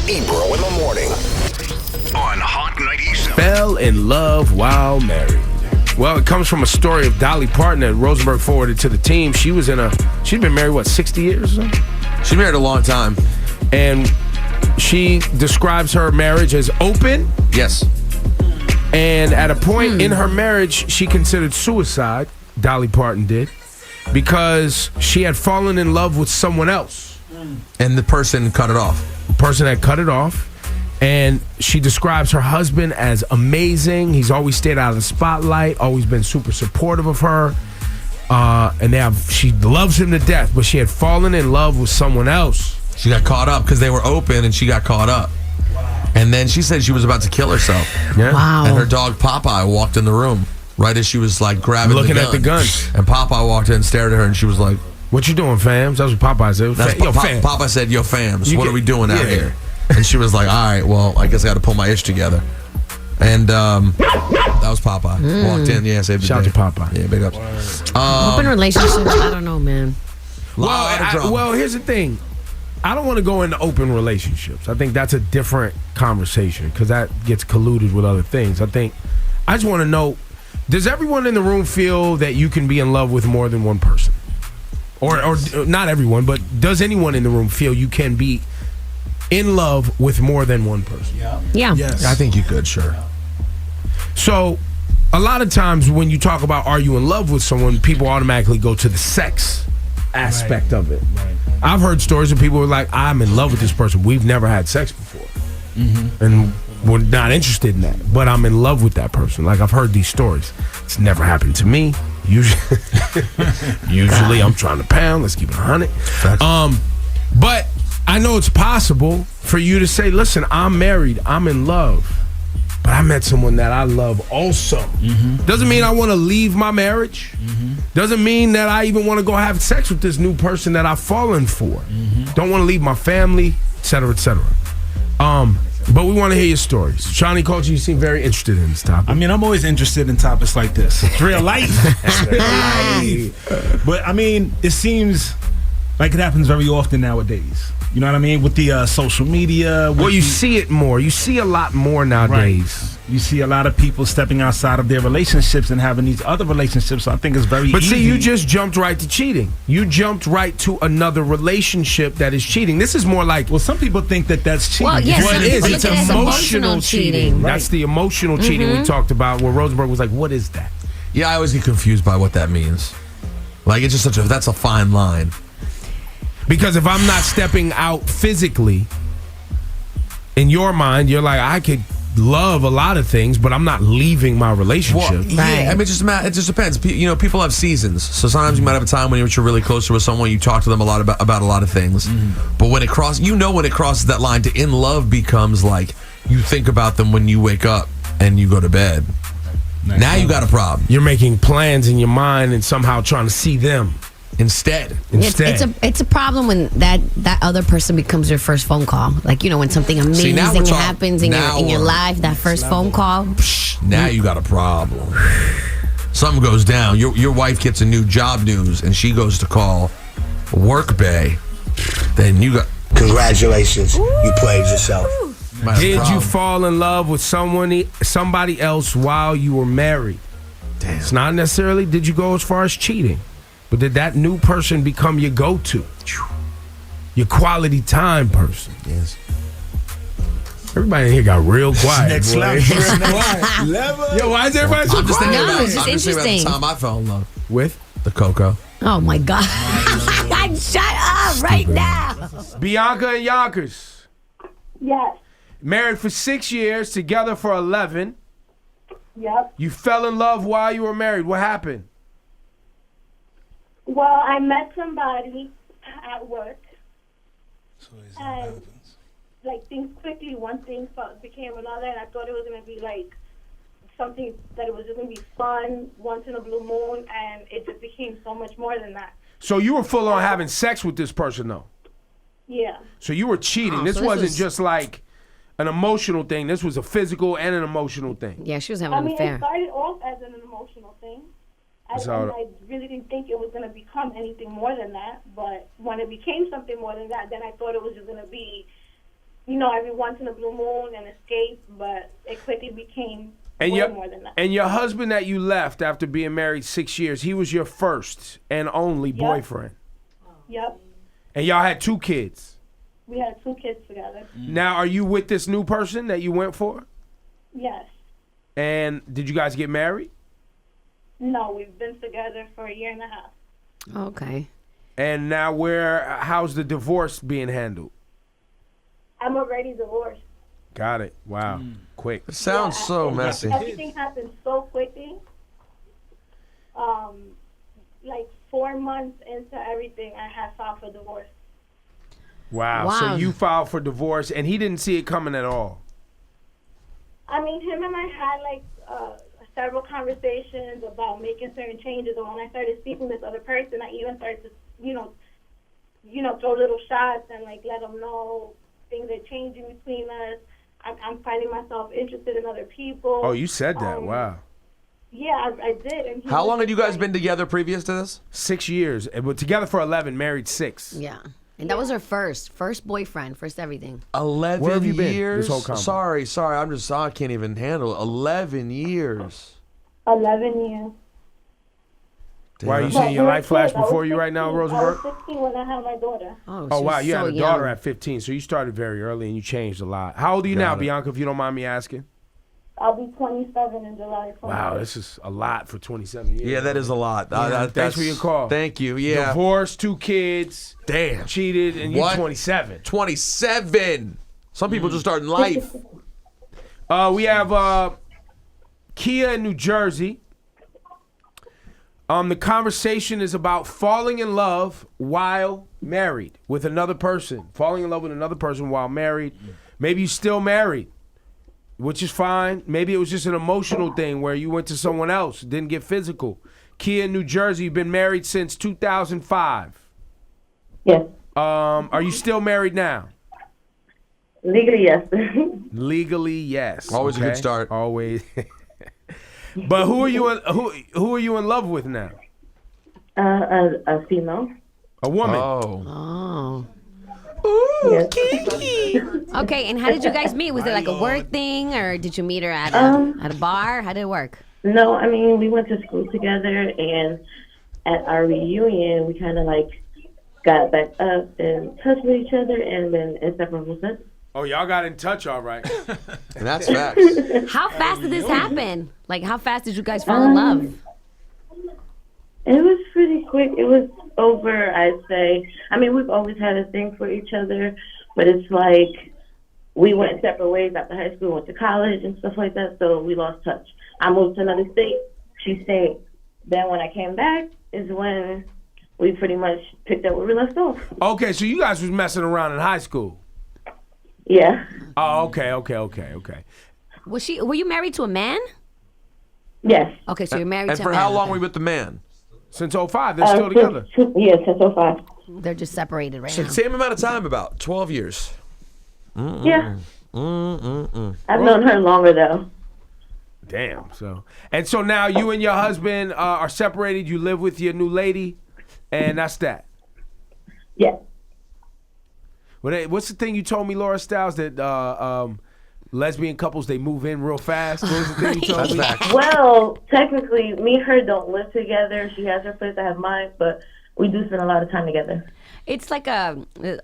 Ebro in the morning on Hot 97. Fell in love while married. Well, it comes from a story of Dolly Parton that Rosenberg forwarded to the team. She'd been married, 60 years or something? She married a long time. And she describes her marriage as open. Yes. And at a point in her marriage, she considered suicide, Dolly Parton did, because she had fallen in love with someone else. And the person cut it off. The person had cut it off. And she describes her husband as amazing. He's always stayed out of the spotlight, always been super supportive of her. And she loves him to death, but she had fallen in love with someone else. She got caught up because they were open and she got caught up. And then she said she was about to kill herself. Yeah. Wow. And her dog Popeye walked in the room right as she was like grabbing Looking the gun. at the gun. And Popeye walked in and stared at her and she was like, "What you doing, fams?" That's what Popeye said. Fam. Popeye said, "Yo, fams, what are we doing out yeah. here?" And she was like, "All right, well, I guess I got to pull my ish together." And that was Popeye. Walked in, yeah, saved the Shout day. out to Popeye. Yeah, big ups. Open relationships, I don't know, man. Well, here's the thing. I don't want to go into open relationships. I think that's a different conversation because that gets colluded with other things. I just want to know, does everyone in the room feel that you can be in love with more than one person? Or not everyone, but does anyone in the room feel you can be in love with more than one person? Yeah. Yes. I think you could, sure. So, a lot of times when you talk about are you in love with someone, people automatically go to the sex aspect of it. Right. I've heard stories of people who are like, I'm in love with this person. We've never had sex before. And we're not interested in that. But I'm in love with that person. Like, I've heard these stories. It's never happened to me. Usually I'm trying to pound. Let's keep it 100. But I know it's possible for you to say, listen, I'm married. I'm in love. But I met someone that I love also. Doesn't mean I want to leave my marriage. Doesn't mean that I even want to go have sex with this new person that I've fallen for. Don't want to leave my family, et cetera, et cetera. But we want to hear your stories. Shawnee Culture, you seem very interested in this topic. I mean, I'm always interested in topics like this. It's real life. It's real life. But, I mean, it seems like it happens very often nowadays. You know what I mean? With the social media. Well, you see it more. You see a lot more nowadays. Right. You see a lot of people stepping outside of their relationships and having these other relationships. So I think it's very But easy. see, you just jumped right to cheating. You jumped right to another relationship that is cheating. This is more like... Well, some people think that that's cheating. Well, yes, Well, some it is. people It's look at it as emotional cheating. Right. That's the emotional cheating we talked about, where Rosenberg was like, what is that? Yeah, I always get confused by what that means. Like, it's just that's a fine line. Because if I'm not stepping out physically, in your mind, you're like, I could love a lot of things, but I'm not leaving my relationship. Well, yeah, I mean, it just depends. People have seasons. So sometimes you might have a time when you're really close with someone, you talk to them a lot about a lot of things. But when it crosses that line to in love becomes like you think about them when you wake up and you go to bed. Now you got a problem. You're making plans in your mind and somehow trying to see them Instead. It's a problem when that other person becomes your first phone call. Like, you know, when something amazing happens in your life, that first phone call. Now you got a problem. Something goes down. Your wife gets a new job news and she goes to call Workbay. Then you got... Congratulations. You played yourself. Did you fall in love with somebody else while you were married? Damn. It's not necessarily did you go as far as cheating, but did that new person become your go-to? Your quality time person? Yes. Everybody in here got real quiet. Next boy. level. Yo, why is everybody so I'm just thinking quiet? No, about, it's just I'm just thinking about the interesting. time I fell in love. With The Coco. Oh, my God. Shut up right now. Bianca and Yonkers. Yes. Married for 6 years, together for 11. Yep. You fell in love while you were married. What happened? Well, I met somebody at work, and like things quickly, one thing became another, and I thought it was gonna be like something that it was just gonna be fun once in a blue moon, and it just became so much more than that. So you were full on having sex with this person, though. Yeah. So you were cheating. Oh, this so this wasn't was- just like an emotional thing. This was a physical and an emotional thing. Yeah, she was having I an mean, affair. it started off as an emotional thing. That's And how- I really didn't think it was going to become anything more than that. But when it became something more than that, then I thought it was just going to be, every once in a blue moon and escape, but it quickly became And way more than that. and your husband that you left after being married 6 years, he was your first and only boyfriend. Yep. And y'all had 2 kids. We had 2 kids together. Now, are you with this new person that you went for? Yes. And did you guys get married? No, we've been together for a year and a half. Okay. And now how's the divorce being handled? I'm already divorced. Got it. Wow. Quick. It sounds so messy. Everything happened so quickly. Like 4 months into everything, I had filed for divorce. Wow. So you filed for divorce and he didn't see it coming at all. I mean, him and I had like several conversations about making certain changes. And when I started speaking with this other person, I even started to, throw little shots and like let him know things are changing between us. I'm finding myself interested in other people. Oh, you said that. Wow. Yeah, I did. And How long had you guys been together previous to this? 6 years. And we're together for 11, married 6. Yeah. And that was her first boyfriend, first everything. 11 Where have you been years? this whole convo? Sorry. I can't even handle it. 11 years. 11 years. Why are you Damn. seeing your life flash I was before you right now, 16. Rosenberg? I was 16 when I had my daughter. Oh, Oh, she wow. was You so had a daughter young. at 15, so you started very early and you changed a lot. How old are you Got now, it. Bianca, if you don't mind me asking? I'll be 27 in July. Wow, this is a lot for 27 years. Yeah, that is a lot. Thanks for your call. Thank you. Yeah. Divorced, 2 kids, Damn. cheated, and you're What? 27. 27. Some people just start in life. We have Kia in New Jersey. The conversation is about falling in love while married with another person. Falling in love with another person while married. Maybe you're still married, which is fine. Maybe it was just an emotional thing where you went to someone else, didn't get physical. Kia in New Jersey, you've been married since 2005. Yes. Are you still married now? Legally, yes. Legally, yes. Always a good Okay? start. Always. But who are you in love with now? A female. A woman. Oh. Oh. Yes. Okay, and how did you guys meet? Was it like a work thing, or did you meet her at a bar? How did it work? No, I mean, we went to school together, and at our reunion, we kind of like got back up and touched with each other, and then inseparable since. Oh, y'all got in touch, all right. And that's facts. How fast did this happen? Like, how fast did you guys fall in love? It was pretty quick. It was over, I'd say. I mean, we've always had a thing for each other, but it's like we went separate ways after high school, went to college and stuff like that, so we lost touch. I moved to another state. She stayed. Then when I came back is when we pretty much picked up where we left off. Okay, so you guys was messing around in high school. Yeah. Oh, okay. Were you married to a man? Yes. Okay, so you're married And to for a man. how long were you with the man? Since 05, they're still together. Yeah, since 05. They're just separated right now. Same amount of time, about 12 years. Yeah. I've known her longer, though. Damn. So now you and your husband are separated. You live with your new lady, and that's that. Yeah. What's the thing you told me, Laura Stiles, that lesbian couples, they move in real fast? What was the thing you told me? Well, technically, me and her don't live together. She has her place, I have mine, but we do spend a lot of time together. It's like a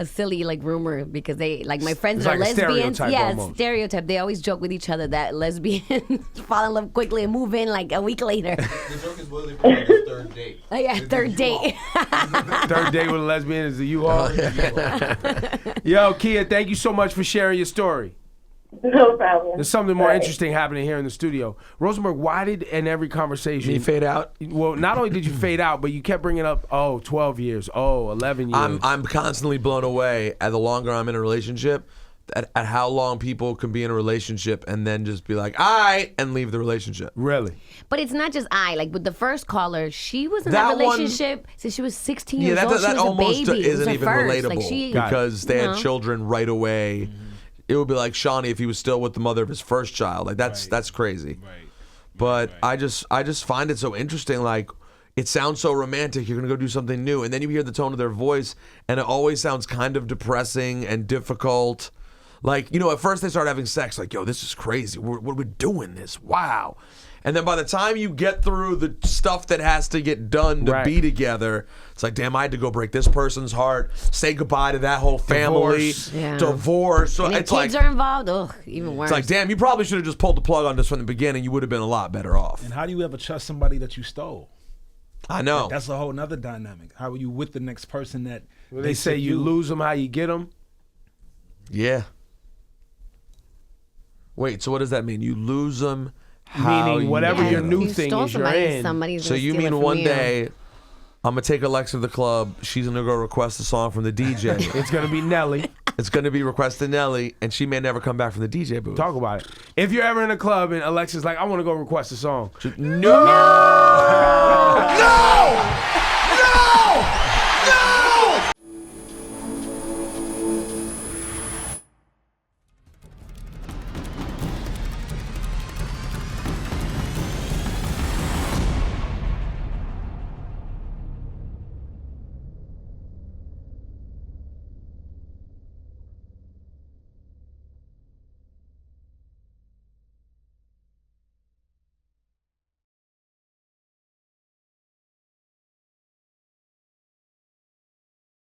silly like rumor because they like my friends It's that are like a lesbians. stereotype Yeah, almost. it's stereotype. They always joke with each other that lesbians fall in love quickly and move in like a week later. The joke is literally from the third date. Oh, yeah, third date. Third date with a lesbian is the U-Haul. Yo, Kia, thank you so much for sharing your story. No problem. There's something more Right. interesting happening here in the studio. Rosenberg, why did in every conversation... You fade out? Well, not only did you fade out, but you kept bringing up, 12 years, 11 years. I'm constantly blown away at the longer I'm in a relationship at how long people can be in a relationship and then just be like, all right, and leave the relationship. Really? But it's not just like with the first caller, she was in That that one- relationship since she was 16 Yeah, years that old. She was almost a baby. It was isn't her even first. relatable Like she, because they had know. children right away. It would be like Shawnee if he was still with the mother of his first child. Like that's crazy. Right. But I just find it so interesting. Like it sounds so romantic. You're gonna go do something new, and then you hear the tone of their voice, and it always sounds kind of depressing and difficult. Like, at first they start having sex, like, yo, this is crazy. We're doing this. Wow. And then by the time you get through the stuff that has to get done to be together, it's like, damn, I had to go break this person's heart, say goodbye to that whole family, divorce. So and it's kids are involved. Ugh, even worse. It's like, damn, you probably should have just pulled the plug on this from the beginning. You would have been a lot better off. And how do you ever trust somebody that you stole? I know. That's a whole nother dynamic. How are you with the next person that they say you lose them, how you get them? Yeah. Wait, so what does that mean? You lose them? Meaning whatever your new thing is you're in. So you mean one day I'm going to take Alexa to the club. She's going to go request a song from the DJ. It's going to be Nelly. It's going to be requested Nelly, and she may never come back from the DJ booth. Talk about it. If you're ever in a club and Alexa's like, I want to go request a song. No! No!